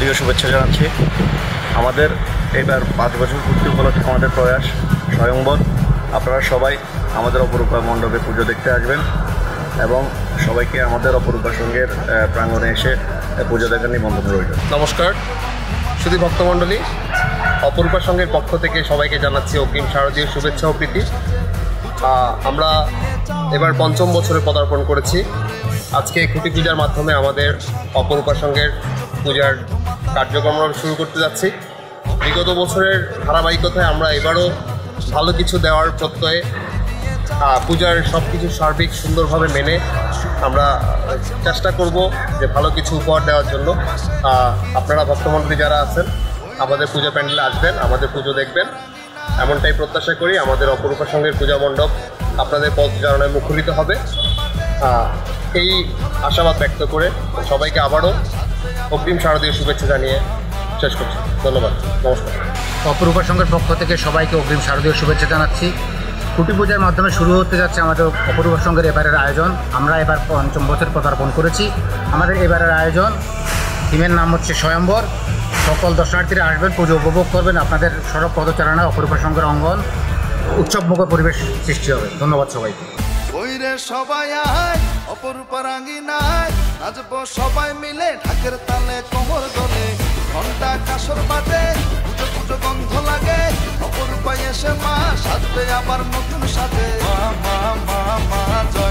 শারদীয় শুভেচ্ছা জানাচ্ছি। আমাদের এবার 5 বছর পূর্তি উপলক্ষে আমাদের প্রয়াস স্বয়ংবর। আপনারা সবাই আমাদের অপরূপা মণ্ডপে পুজো দেখতে আসবেন এবং সবাইকে আমাদের অপরূপা সংঘের প্রাঙ্গণে এসে পুজো দেখার নিমন্ত্রণ রইল। নমস্কার শুধু ভক্তমণ্ডলী, অপরূপা সংঘের পক্ষ থেকে সবাইকে জানাচ্ছি অগ্রিম শারদীয় শুভেচ্ছা ও প্রীতি। আমরা এবার 5ম বছরে পদার্পণ করেছি। আজকে খুঁটি পূজার মাধ্যমে আমাদের অপরূপা সংঘের পূজার কার্যক্রম শুরু করতে যাচ্ছি। বিগত বছরের ধারাবাহিকতায় আমরা এবারও ভালো কিছু দেওয়ার প্রত্যয়ে পূজার সব কিছু সার্বিক সুন্দরভাবে মেনে আমরা চেষ্টা করব যে ভালো কিছু উপহার দেওয়ার জন্য। আপনারা ভক্তমণ্ডলী যারা আছেন আমাদের পূজা প্যান্ডেলে আসবেন, আমাদের পুজো দেখবেন, এমনটাই প্রত্যাশা করি। আমাদের অপরূপা সংঘের পূজা মণ্ডপ আপনাদের পদচারণায় মুখরিত হবে, এই আশাবাদ ব্যক্ত করে সবাইকে আবারও অগ্রিম শারদীয় শুভেচ্ছা জানিয়ে শেষ করছি। ধন্যবাদ, নমস্কার। অপরূপা সংঘের পক্ষ থেকে সবাইকে অগ্রিম শারদীয় শুভেচ্ছা জানাচ্ছি। খুঁটি পূজার মাধ্যমে শুরু হতে যাচ্ছে আমাদের অপরূপা সংঘের এবারের আয়োজন। আমরা এবার 5ম বছর পদার্পণ করেছি। আমাদের এবারের আয়োজন থিমের নাম হচ্ছে স্বয়ম্বর। সকল দর্শনার্থীরা আসবেন, পুজো উপভোগ করবেন। আপনাদের সড়ক পদচারণায় অপরূপা সংঘের অঙ্গন উৎসবমুখর পরিবেশ সৃষ্টি হবে। ধন্যবাদ সবাইকে। সবাই আয় অপরূপা রাঙিনায় নাচবো সবাই মিলে, ঢাকের তালে কোমর দোলে, ঘন্টা কাসর বাজে, পুজো পুজো গন্ধ লাগে, অপরূপা এসে মা সাজবে আবার নতুন সাজে। মা মা মা মা জয়।